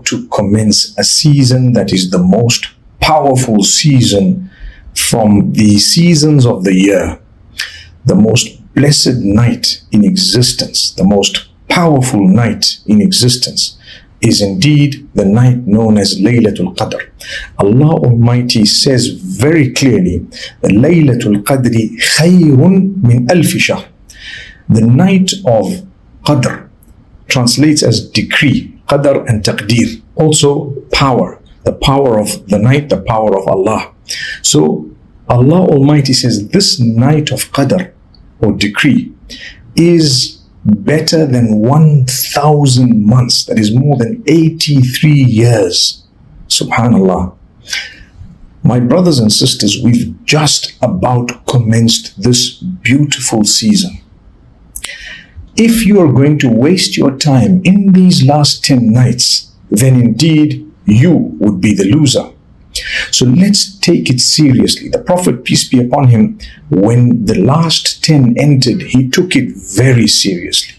about to commence a season that is the most powerful season from the seasons of the year. The most blessed night in existence, the most powerful night in existence is indeed the night known as Laylatul Qadr. Allah Almighty says very clearly, Laylatul Qadri khayrun min alfi shahr. The night of Qadr translates as decree, Qadr and Taqdeer. Also power, the power of the night, the power of Allah. So Allah Almighty says this night of Qadr or decree is better than 1,000 months. That is more than 83 years. Subhanallah. My brothers and sisters, we've just about commenced this beautiful season. If you are going to waste your time in these last 10 nights, then indeed you would be the loser. So let's take it seriously. The Prophet, peace be upon him, when the last 10 entered, he took it very seriously.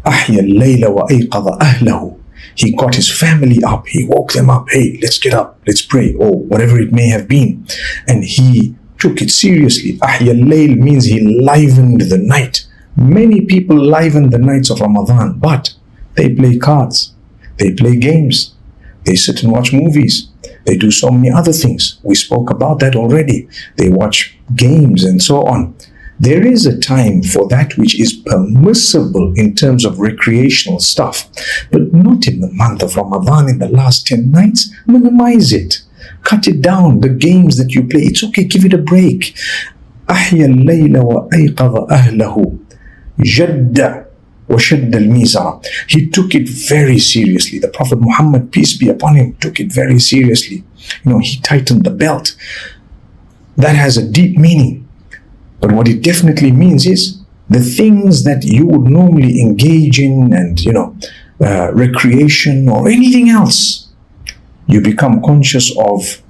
أحيا الليل وأيقظ أهله. He got his family up, he woke them up. Hey, let's get up, let's pray, or whatever it may have been. And he took it seriously. أحيا الليل means he livened the night. Many people liven the nights of Ramadan, but they play cards, they play games, they sit and watch movies, they do so many other things. We spoke about that already. They watch games and so on. There is a time for that which is permissible in terms of recreational stuff, but not in the month of Ramadan, in the last 10 nights. Minimize it. Cut it down. The games that you play, it's okay, give it a break. أحيا الليل وأيقظ أهله جد وشد الميزرة. He took it very seriously. The Prophet Muhammad, peace be upon him, took it very seriously. He tightened the belt. That has a deep meaning. But what it definitely means is the things that you would normally engage in and, recreation or anything else, you become conscious of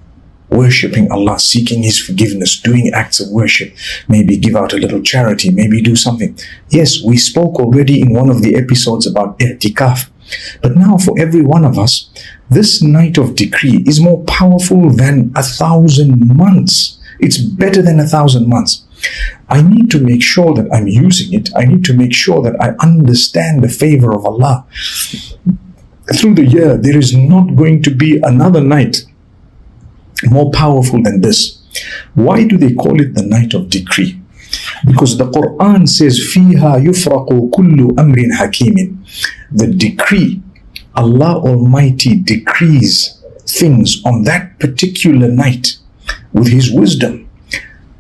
worshipping Allah, seeking His forgiveness, doing acts of worship, maybe give out a little charity, maybe do something. Yes, we spoke already in one of the episodes about i'tikaf. But now for every one of us, this night of decree is more powerful than 1,000 months. It's better than 1,000 months. I need to make sure that I'm using it. I need to make sure that I understand the favor of Allah. Through the year, there is not going to be another night more powerful than this. Why do they call it the night of decree? Because the Quran says, فِيهَا يُفْرَقُ كُلُّ أَمْرٍ حَكِيمٍ. The decree, Allah Almighty decrees things on that particular night with His wisdom.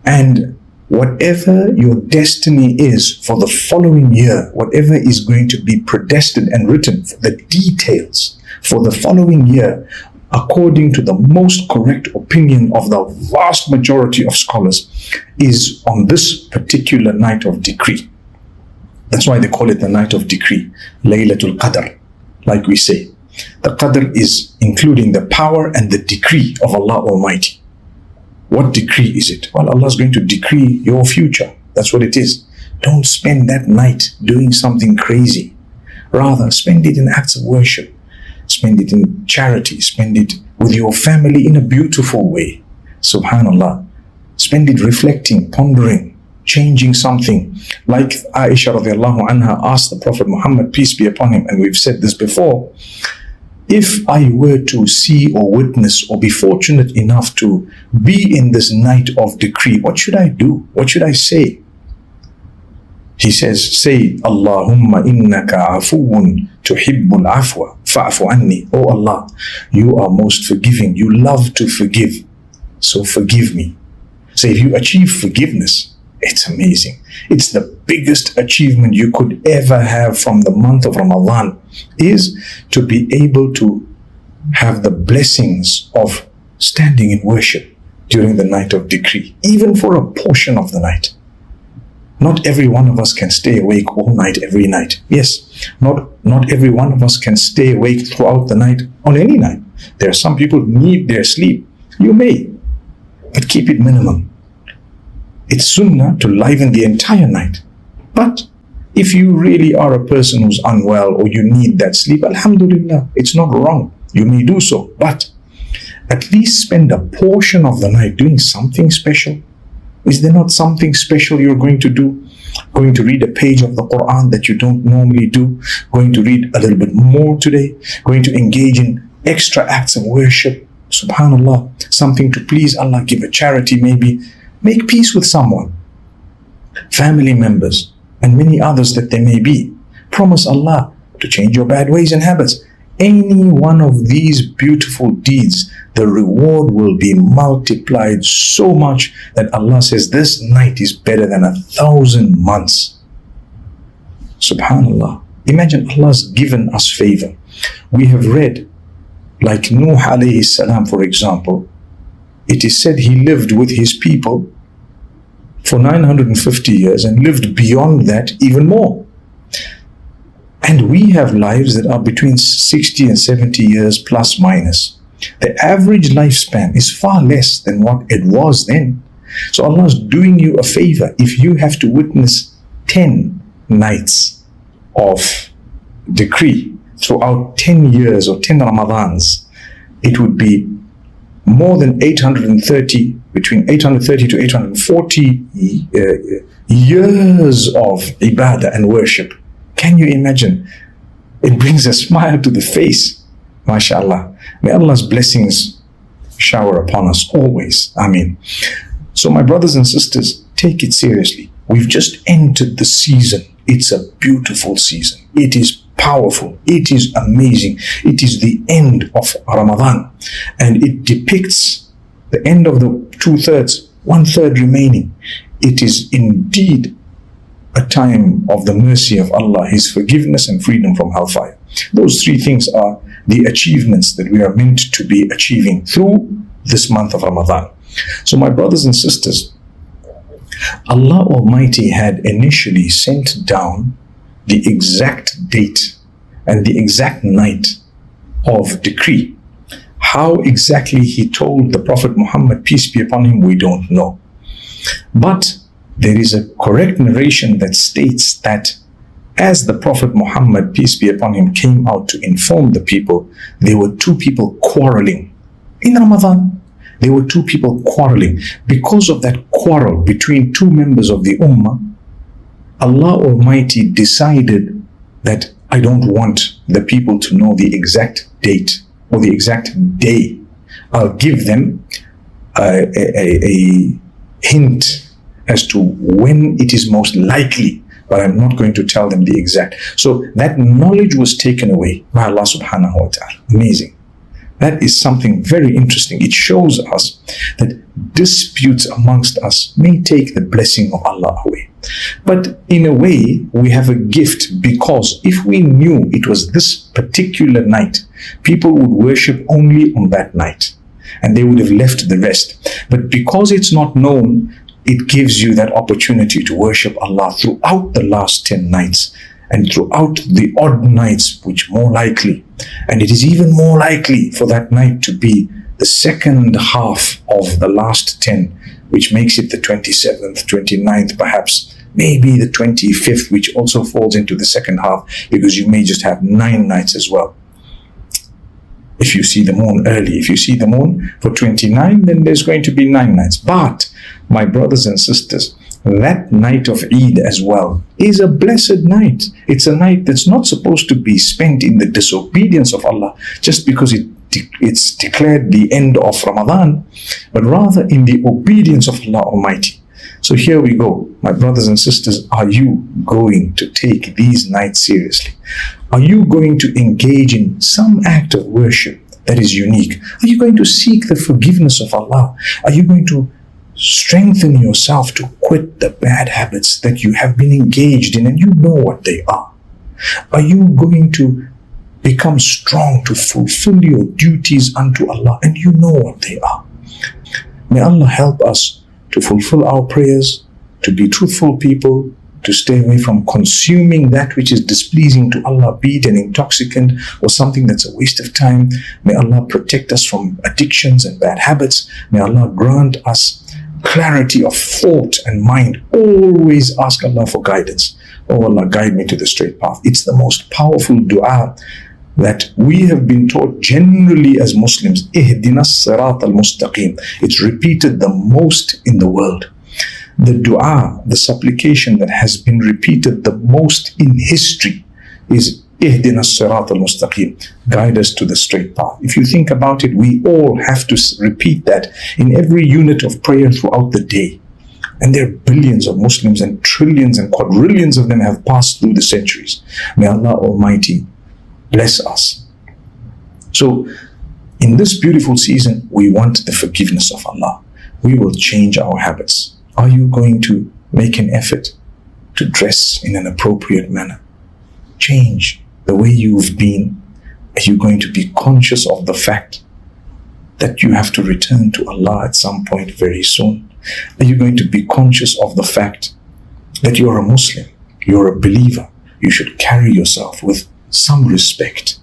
And whatever your destiny is for the following year, whatever is going to be predestined and written, the details for the following year, according to the most correct opinion of the vast majority of scholars, is on this particular night of decree. That's why they call it the night of decree, Laylatul Qadr. Like we say, the Qadr is including the power and the decree of Allah Almighty. What decree is it? Well, Allah is going to decree your future. That's what it is. Don't spend that night doing something crazy. Rather, spend it in acts of worship. Spend it in charity. Spend it with your family in a beautiful way. Subhanallah. Spend it reflecting, pondering, changing something. Like Aisha radiallahu anha asked the Prophet Muhammad, peace be upon him, and we've said this before, if I were to see or witness or be fortunate enough to be in this night of decree, what should I do? What should I say? He says, say, Allahumma innaka afuun tuhibbul afwa fa'fu anni. Oh Allah, you are most forgiving. You love to forgive. So forgive me. So if you achieve forgiveness, it's amazing. It's the biggest achievement you could ever have from the month of Ramadan, is to be able to have the blessings of standing in worship during the night of decree, even for a portion of the night. Not every one of us can stay awake all night, every night. Yes, not every one of us can stay awake throughout the night on any night. There are some people who need their sleep. You may, but keep it minimum. It's sunnah to liven the entire night. But if you really are a person who's unwell or you need that sleep, alhamdulillah, it's not wrong. You may do so, but at least spend a portion of the night doing something special. Is there not something special you're going to do? Going to read a page of the Quran that you don't normally do? Going to read a little bit more today? Going to engage in extra acts of worship? Subhanallah, something to please Allah, give a charity maybe. Make peace with someone, family members, and many others that there may be. Promise Allah to change your bad ways and habits. Any one of these beautiful deeds, the reward will be multiplied so much that Allah says this night is better than 1,000 months. Subhanallah. Imagine Allah's given us favor. We have read, like Nuh alayhi salam, for example, it is said he lived with his people for 950 years and lived beyond that even more. And we have lives that are between 60 and 70 years plus minus. The average lifespan is far less than what it was then. So Allah is doing you a favor. If you have to witness 10 nights of decree throughout 10 years or 10 Ramadans, it would be more than 830, between 830 to 840 years of ibadah and worship. Can you imagine? It brings a smile to the face. MashaAllah. May Allah's blessings shower upon us always. Ameen. So my brothers and sisters, take it seriously. We've just entered the season. It's a beautiful season. It is powerful. It is amazing. It is the end of Ramadan. And it depicts the end of the 2/3, 1/3 remaining. It is indeed a time of the mercy of Allah, His forgiveness and freedom from hellfire. Those three things are the achievements that we are meant to be achieving through this month of Ramadan. So my brothers and sisters, Allah Almighty had initially sent down the exact date and the exact night of decree. How exactly He told the Prophet Muhammad, peace be upon him, we don't know. But there is a correct narration that states that as the Prophet Muhammad, peace be upon him, came out to inform the people, there were two people quarreling. In Ramadan, there were two people quarreling. Because of that quarrel between two members of the Ummah, Allah Almighty decided that I don't want the people to know the exact date or the exact day. I'll give them a hint as to when it is most likely, but I'm not going to tell them the exact. So that knowledge was taken away by Allah subhanahu wa ta'ala. Amazing. That is something very interesting. It shows us that disputes amongst us may take the blessing of Allah away. But in a way, we have a gift, because if we knew it was this particular night, people would worship only on that night and they would have left the rest. But because it's not known, it gives you that opportunity to worship Allah throughout the last 10 nights and throughout the odd nights, which more likely. And it is even more likely for that night to be the second half of the last 10, which makes it the 27th, 29th, perhaps, maybe the 25th, which also falls into the second half, because you may just have 9 nights as well. If you see the moon early, if you see the moon for 29, then there's going to be 9 nights. But my brothers and sisters, that night of Eid as well is a blessed night. It's a night that's not supposed to be spent in the disobedience of Allah just because it's declared the end of Ramadan, but rather in the obedience of Allah Almighty. So here we go. My brothers and sisters, are you going to take these nights seriously? Are you going to engage in some act of worship that is unique? Are you going to seek the forgiveness of Allah? Are you going to strengthen yourself to quit the bad habits that you have been engaged in and you know what they are? Are you going to become strong to fulfill your duties unto Allah and you know what they are? May Allah help us to fulfill our prayers, to be truthful people, to stay away from consuming that which is displeasing to Allah, be it an intoxicant or something that's a waste of time. May Allah protect us from addictions and bad habits. May Allah grant us clarity of thought and mind. Always ask Allah for guidance. Oh Allah, guide me to the straight path. It's the most powerful dua that we have been taught generally as Muslims, ihdina sirat al-mustaqim. It's repeated the most in the world. The dua, the supplication that has been repeated the most in history is ihdina sirat al-mustaqim. Guide us to the straight path. If you think about it, we all have to repeat that in every unit of prayer throughout the day. And there are billions of Muslims, and trillions and quadrillions of them have passed through the centuries. May Allah Almighty bless us. So, in this beautiful season, we want the forgiveness of Allah. We will change our habits. Are you going to make an effort to dress in an appropriate manner? Change the way you've been. Are you going to be conscious of the fact that you have to return to Allah at some point very soon? Are you going to be conscious of the fact that you're a Muslim, you're a believer, you should carry yourself with some respect?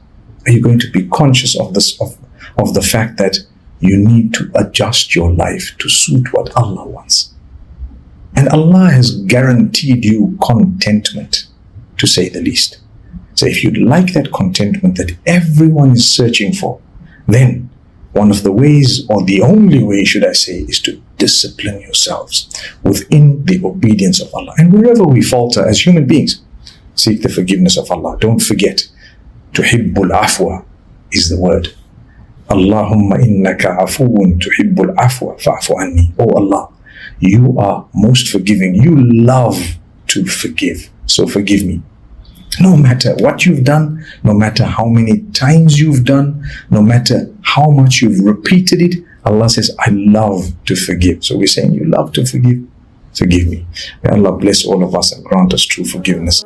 Are you going to be conscious of this, of the fact that you need to adjust your life to suit what Allah wants? And Allah has guaranteed you contentment, to say the least. So if you'd like that contentment that everyone is searching for, then one of the ways, or the only way, should I say, is to discipline yourselves within the obedience of Allah. And wherever we falter as human beings, seek the forgiveness of Allah. Don't forget, tuhibbul afwa is the word. Allahumma innaka afuun tuhibbul afwa fa'fu anni. Oh Allah, you are most forgiving. You love to forgive. So forgive me. No matter what you've done, no matter how many times you've done, no matter how much you've repeated it, Allah says, I love to forgive. So we're saying, you love to forgive? Forgive me. May Allah bless all of us and grant us true forgiveness.